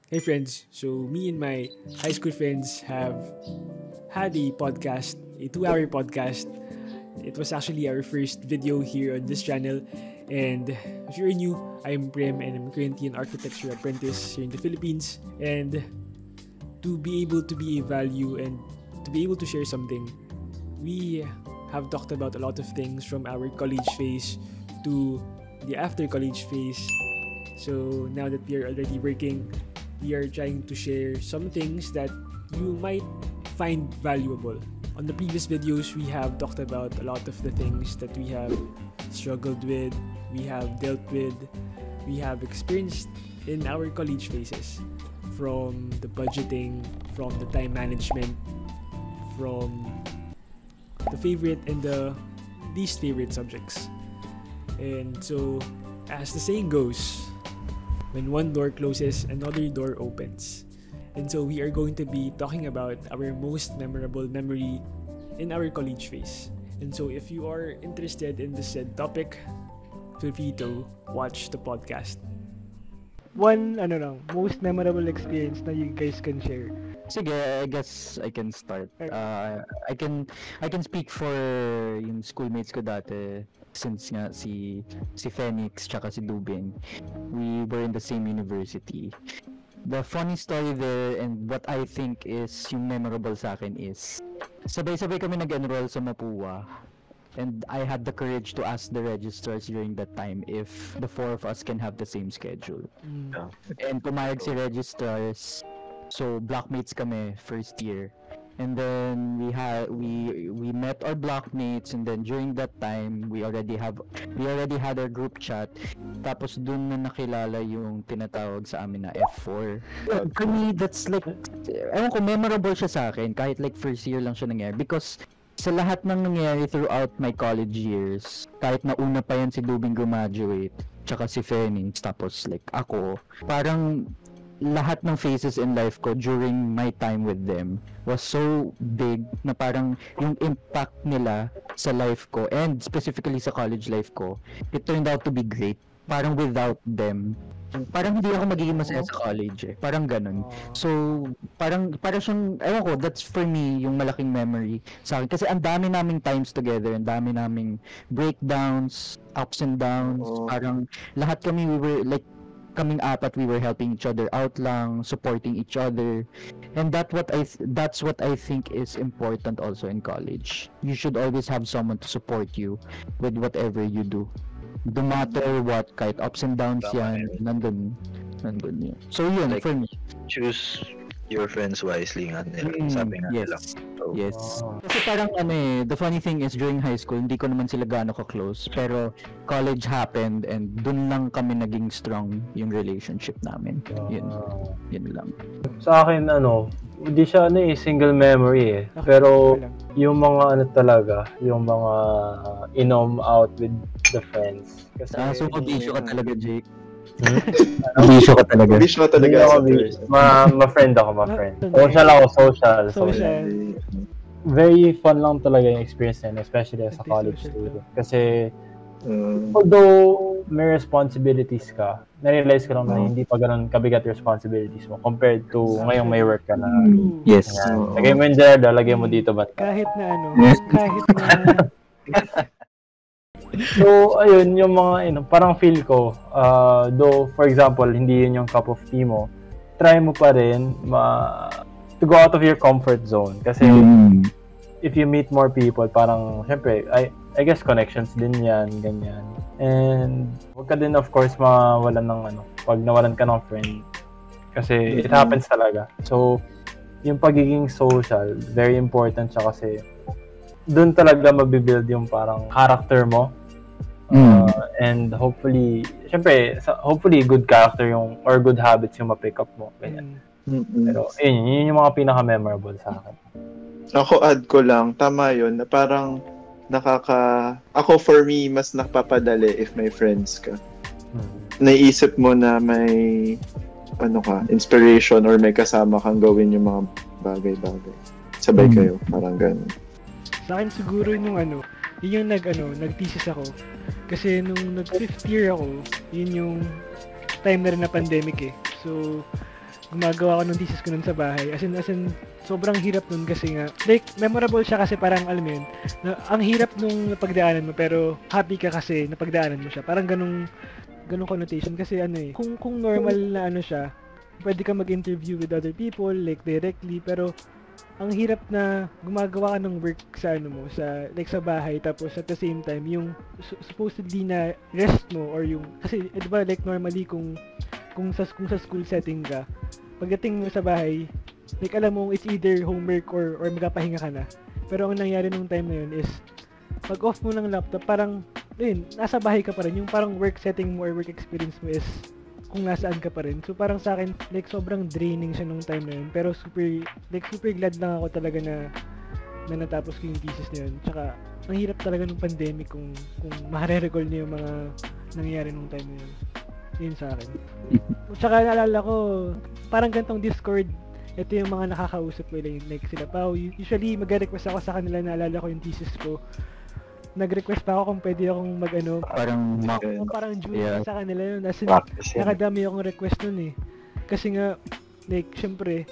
Hey friends, so me and my high school friends have had a podcast, a 2-hour podcast. It was actually our first video here on this channel. And if you're new, I'm Prem and I'm currently an architecture apprentice here in the Philippines. And to be able to be a value and to be able to share something, we have talked about a lot of things from our college phase to the after college phase. So now that we are already working, we are trying to share some things that you might find valuable. On the previous videos, we have talked about a lot of the things that we have struggled with, we have dealt with, we have experienced in our college phases. From the budgeting, from the time management, from the favorite and the least favorite subjects. And so, as the saying goes, when one door closes, another door opens. And so we are going to be talking about our most memorable memory in our college phase. And so if you are interested in this said topic, feel free to watch the podcast. One, most memorable experience na you guys can share. Sige, I guess I can start. I can speak for yung schoolmates ko dati since nga si Phoenix tsaka si Dubin. We were in the same university. The funny story there and what I think is yung memorable sa akin is sabay-sabay kami nag-enroll sa Mapua. And I had the courage to ask the registrars during that time if the four of us can have the same schedule. And pumayag si registrars. So blockmates kami first year. And then we met our blockmates, and then during that time we already had our group chat. Tapos dun na nakilala yung tinatawag sa amin na F4. For me, that's like, ewan ko, memorable siya sa akin kahit like first year lang siya nangyari because sa lahat ng nangyari throughout my college years, kahit na una pa yan si Dubing graduate, tsaka si Phoenix, tapos like ako, parang lahat ng phases in life ko during my time with them was so big na parang yung impact nila sa life ko and specifically sa college life ko, it turned out to be great. Parang without them, parang hindi ako magiging masaya sa college eh. Parang ganun. So, parang siyang, ewan ko, that's for me yung malaking memory sa akin. Kasi ang dami naming times together, ang dami naming breakdowns, ups and downs. Parang lahat kami, we were like, kaming apat, we were helping each other out lang, supporting each other. And that's what I think is important also in college. You should always have someone to support you with whatever you do. No matter what, kahit ups and downs yan, nandun yun. So yun, like, for me. Choose your friends wisely nga nila. Sabi nga nila. So, yes. Kasi parang the funny thing is during high school, hindi ko naman sila gaano ka-close. Pero college happened and dun lang kami naging strong yung relationship namin. Yun lang. Sa akin, hindi siya single memory eh. Pero yung mga talaga, yung mga inom out with the friends. Kasi so mabisyo ka talaga, Jake. Mabisyo ka talaga. Mabisyo ka talaga. Ma-friend ako, ma-friend. Social. Very fun lang talaga yung experience na, especially as a college student. Kasi although may responsibilities ka, na-realize ko lang na hindi pa ganun kabigat responsibilities mo compared to ngayong may work ka na. Yes. Lagay mo yung Gerardo, lagay mo dito ba? Kahit na So, ayun, yung mga, parang feel ko, though, for example, hindi yun yung cup of tea mo, try mo pa rin to go out of your comfort zone. Kasi, if you meet more people, parang, syempre, I guess connections din yan, ganyan. And, huwag ka din, of course, mawalan ng, pag nawalan ka ng friend. Kasi, it happens talaga. So, yung pagiging social, very important siya kasi, doon talaga mabibuild yung parang character mo. And hopefully good character yung or good habits yung ma-pick up mo. Ganyan. Pero yun yung mga pinaka-memorable sa akin. Ako add ko lang, tama yun, na parang ako for me, mas nakapapadali if may friends ka. Naisip mo na may inspiration or may kasama kang gawin yung mga bagay-bagay. Sabay kayo, parang ganun. Sa akin siguro yun yung nag-thesis ako. Kasi nung nag-fifth year ako, yun yung time na rin na pandemic eh. So, gumagawa ako ng thesis ko nun sa bahay. As in, sobrang hirap nun kasi nga, like, memorable siya kasi parang, alam mo yun, ang hirap nung napagdaanan mo, pero happy ka kasi napagdaanan mo siya. Parang ganung connotation kasi kung normal na siya, pwede ka mag-interview with other people, like, directly, pero ang hirap na gumagawa ka ng work sa sa bahay, tapos at the same time yung supposedly na rest mo or yung kasi di ba like normally kung sa school setting ka, pagdating mo sa bahay, like alam mo it's either homework or magpapahinga ka na. Pero ang nangyari nung time na yun is pag off mo ng laptop, parang nasa bahay ka pa rin, yung parang work setting mo or work experience mo is kung nasaan ka pa rin. So parang sa akin, like sobrang draining siya nung time na yun. Pero super glad lang ako talaga na natapos ko yung thesis na yun. Tsaka, ang hirap talaga ng pandemic kung makare-recall niyo yung mga nangyayari nung time na yun. Yun sa akin. Tsaka naalala ko, parang gantong Discord, ito yung mga nakakausap ko, like sila Pao. Usually, mag-request ako sa kanila, naalala ko yung thesis ko. Nag-request pa ako kung pwede akong parang junior sa kanila yun. Nakadami akong request nun eh. Kasi nga, like, syempre,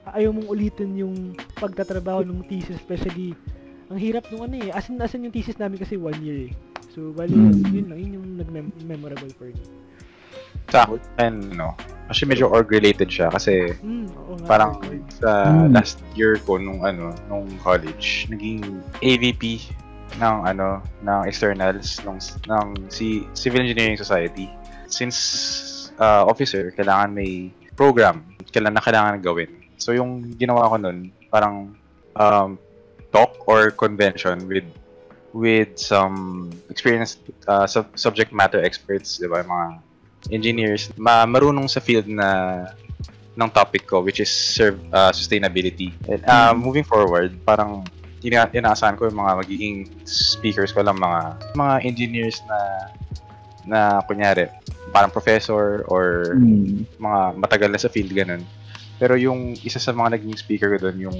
ayaw mong ulitin yung pagtatrabaho ng thesis, especially, ang hirap nung as in yung thesis namin kasi 1 year eh. So, bali, yun yung nag-memorable for me. Sa akin, actually medyo org-related siya kasi parang sa last year ko nung college, naging AVP ng externals ng Civil Engineering Society. Since officer, kailangan may program kailangan gawin. So yung ginawa ko nun, parang talk or convention with some experienced subject matter experts, di ba, mga engineers, marunong sa field ng topic ko, which is sustainability. And, moving forward, parang inaasahan ko yung mga magiging speakers ko lang, mga engineers na kunyari parang professor or mga matagal na sa field, ganun. Pero yung isa sa mga naging speaker ko doon, yung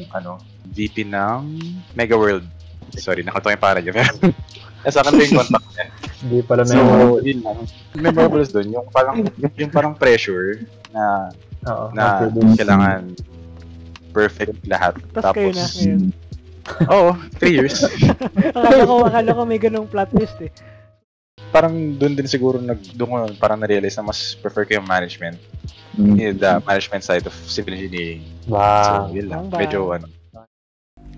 VP ng Mega World. Sorry, nakatawa yung para niya. Nasa akin yung contact niya. Hindi pala memorable. So, yun lang. Memorable doon, yung parang pressure na kailangan perfect lahat. Tapos kayo na ngayon. Oo, 3 years. akala ko may ganong plot twist eh. Parang doon din siguro doon ko parang na-realize na mas prefer ko yung management. The management side of civil engineering. Wow. So, yun lang. Medyo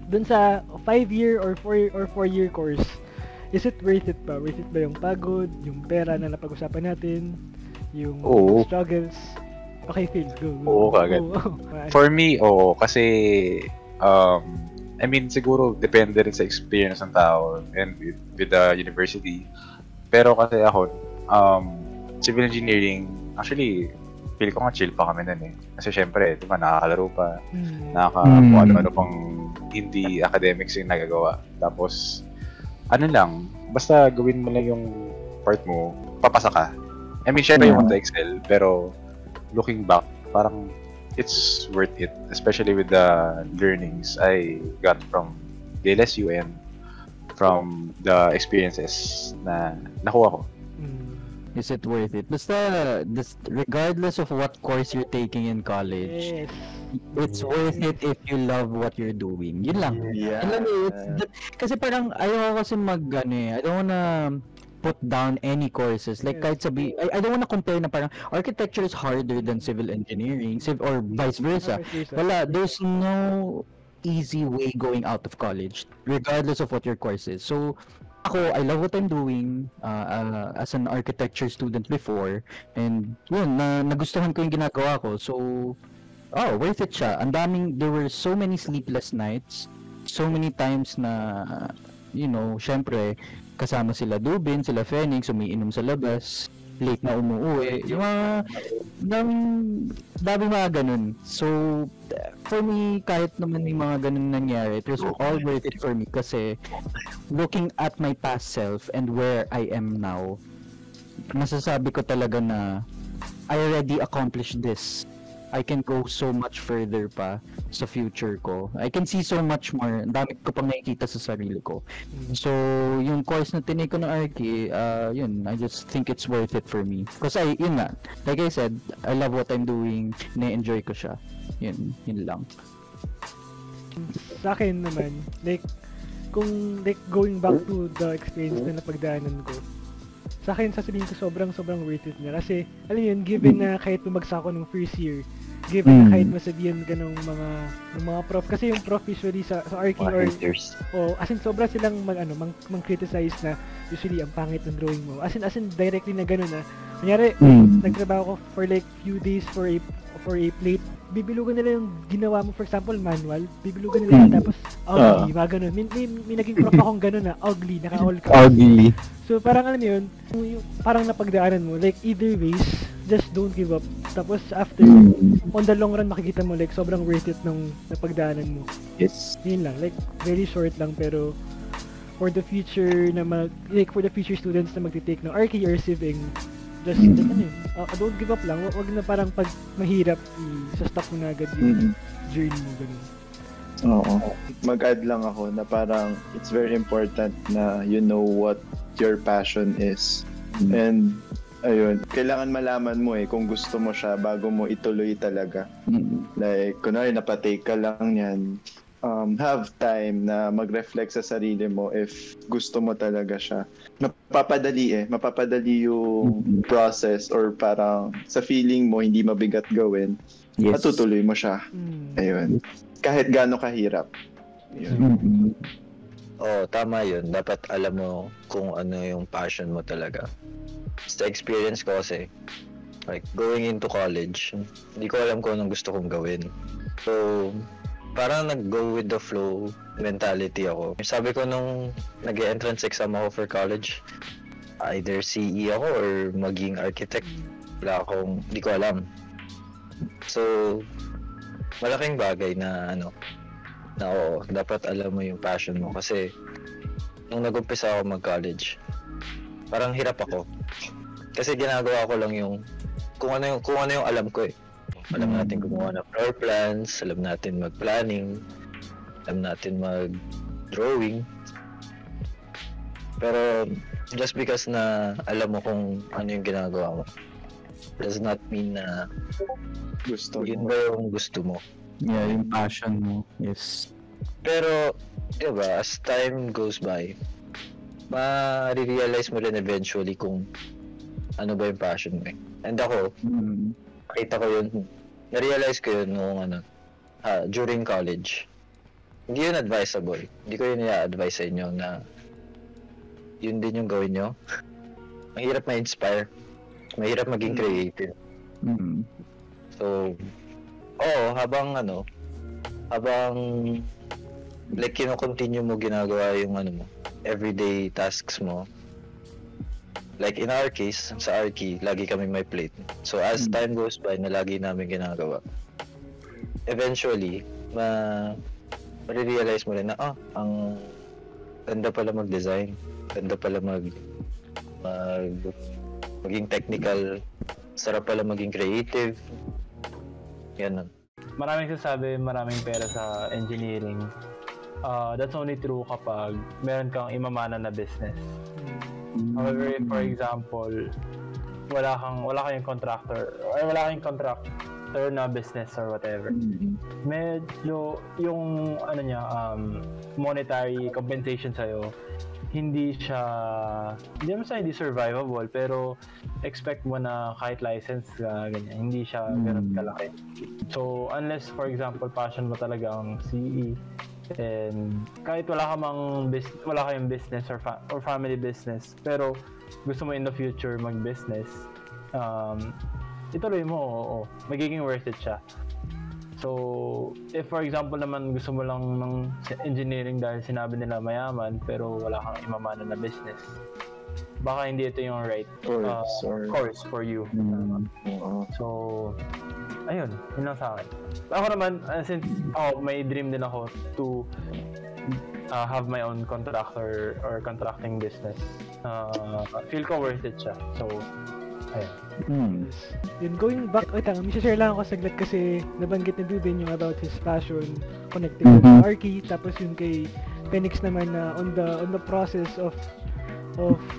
Doon sa 5-year or 4-year course, is it worth it ba? Worth it ba yung pagod, yung pera na napag-usapan natin, yung struggles? Okay, Phil, go. Oo, kagad. For me, kasi I mean, siguro depende rin sa experience ng tao and with the university. Pero kasi ako, civil engineering, actually, feel ko nga chill pa kami nun eh. Kasi syempre, di ba, nakakalaro pa, kung ano-ano pang hindi academics yung nagagawa. Tapos, basta gawin mo lang yung part mo, papasa ka. I mean, syempre you want to excel, pero looking back, parang it's worth it, especially with the learnings I got from the LSU and from the experiences na nakuha ko. Is it worth it? Basta, regardless of what course you're taking in college, it's worth it if you love what you're doing. Yun lang. Yeah. Kasi parang ayaw kasi I don't wanna put down any courses. Like kahit I don't wanna compare na parang architecture is harder than civil engineering, or vice versa. Wala, there's no easy way going out of college, regardless of what your course is. So, ako, I love what I'm doing as an architecture student before, and yun, nagustuhan ko yung ginagawa ko. So, worth it siya. There were so many sleepless nights, so many times na, syempre, kasama sila Dubin, sila Phoenix, umiinom sa labas, late na umuwi, yung dami mga ganun. So, for me, kahit naman yung mga ganun nangyari, it was all worth it for me kasi looking at my past self and where I am now, masasabi ko talaga na I already accomplished this. I can go so much further pa sa future ko. I can see so much more. Ang dami ko pang nakikita sa sarili ko. So, yung course na tinake ko ng Arki, yun, I just think it's worth it for me. Kasi, yun nga, like I said, I love what I'm doing, na-enjoy ko siya. Yun lang. Sa akin naman, like, kung like going back to the experience na napagdaanan ko, sa akin sasabihin ko sobrang worth it niya kasi alam yun, given na kahit bumagsak ako ng first year, given na kahit masabihan ka ng mga prof, kasi yung prof usually sa RK or as in sobra silang mag-criticize na usually ang pangit ng drawing mo, as in directly na gano'n na kunyari nagtrabaho ko for like few days for a plate, bibilugan nila yung ginawa mo, for example manual, bibilugan nila yun, tapos ugly, mga ganun. May naging prof akong ganun na ugly, naka-all ka. Ugly. So parang alam yun, yung parang napagdaanan mo, like either ways, just don't give up. Tapos after, on the long run, makikita mo like sobrang worth it ng napagdaanan mo. Yes. Yun lang, like very short lang, pero for the future na for the future students na magti-take ng RK or Civing, just don't give up lang. Wag na parang pag mahirap, i-stop mo na agad yung journey mo, ganun. Oo. Mag-add lang ako na parang it's very important na you know what your passion is. And ayun, kailangan malaman mo kung gusto mo siya bago mo ituloy talaga. Like, kunwari napatake ka lang yan, have time na mag-reflect sa sarili mo if gusto mo talaga siya. Mapapadali yung process, or parang sa feeling mo hindi mabigat gawin, matutuloy mo siya. Ayun. Kahit gaano kahirap. Ayun. Tama yun. Dapat alam mo kung ano yung passion mo talaga. Sa experience ko kasi, like going into college, hindi ko alam kung anong gusto kong gawin. So, parang nag-go with the flow mentality ako. Sabi ko nung nag-entrance exam ako for college, either CE ako or maging architect. Hindi ko alam. So, malaking bagay na dapat alam mo yung passion mo. Kasi, nung nag-umpisa ako mag-college, parang hirap ako. Kasi ginagawa ko lang yung kung ano yung alam ko Alam natin gumawa ng floor plans, alam natin mag-planning, alam natin mag-drawing. Pero just because na alam mo kung ano yung ginagawa mo, does not mean na yun ba yung gusto mo. Yeah, yung passion mo. Yes. Pero, diba, as time goes by, ma-realize mo rin eventually kung ano ba yung passion mo And ako, nakita ko yun, na-realize ko yun nung during college. Hindi yun advisable. Hindi ko yun i-advise sa inyo na yun din yung gawin nyo. Mahirap ma-inspire. Mahirap maging creative. So, habang like kino-continue mo ginagawa yung mo, everyday tasks mo. Like in our case, sa Arki, lagi kami may plate. So as time goes by na lagi namin ginagawa, eventually, ma-realize mo rin na, ang ganda pala mag-design, ganda pala maging technical, sarap pala maging creative. Yan. Maraming sasabi, maraming pera sa engineering. That's only true kapag meron kang imamana na business. However, if, for example, wala kayong contractor na business or whatever, medyo yung monetary compensation sa'yo, hindi naman sa hindi survivable, pero expect mo na kahit license ka, ganyan, hindi siya ganun kalaki. So, unless, for example, passion mo talaga ang CE, and kahit wala kayong business or family business, pero gusto mo in the future mag-business, ituloy mo, magiging worth it siya. So, if for example naman gusto mo lang ng engineering dahil sinabi nila mayaman, pero wala kang imamana na business, baka hindi ito yung right course for you. So, ayun, yun lang sa akin. Ako naman, since may dream din ako to have my own contractor or contracting business, feel ko worth it siya. So, Ayan. Yun, going back, may share lang ako saglit kasi nabanggit ni Dubin yung about his passion connected with Arky, tapos yung kay Phoenix naman na on the process of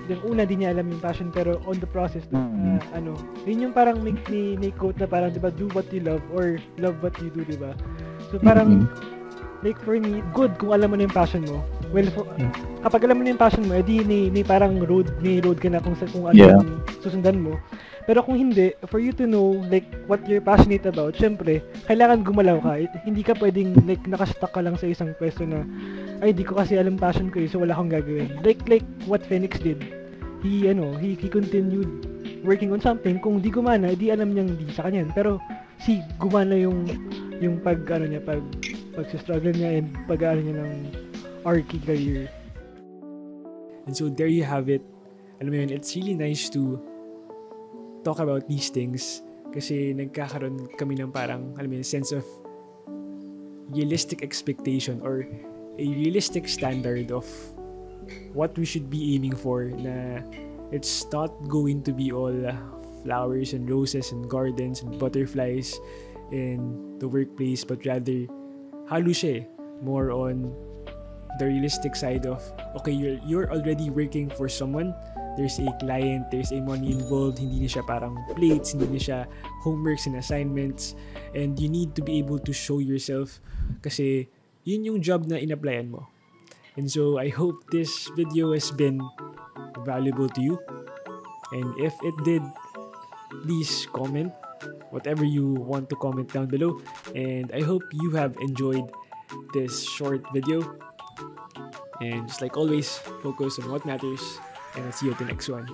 yung una di niya alam yung passion pero on the process yun yung parang may quote na parang diba, do what you love or love what you do, diba? So parang like for me, good kung alam mo na yung passion mo. Well, kapag alam mo na yung passion mo, edi may parang road ka na kung ano yung susundan mo. Pero kung hindi, for you to know like what you're passionate about, syempre, kailangan gumalaw ka. Hindi ka pwedeng like nakastuck ka lang sa isang pwesto na ay di ko kasi alam passion ko so wala akong gagawin. Like what Phoenix did. He continued working on something. Kung di gumana, di alam niyang di sa kanya. Pero gumana yung pag-struggle niya and pag-aano niya ng Arky career. And so there you have it. Alam mo yun, it's really nice to talk about these things kasi nagkakaroon kami ng parang, alam mo yun, sense of realistic expectation or a realistic standard of what we should be aiming for, na it's not going to be all flowers and roses and gardens and butterflies in the workplace, but rather halo siya more on the realistic side of okay, you're already working for someone, there's a client, there's a money involved, hindi na siya parang plates, hindi na siya homeworks and assignments, and you need to be able to show yourself kasi yun yung job na in-applyan mo. And so I hope this video has been valuable to you, and if it did, please comment whatever you want to comment down below, and I hope you have enjoyed this short video, and just like always, focus on what matters, and I'll see you at the next one.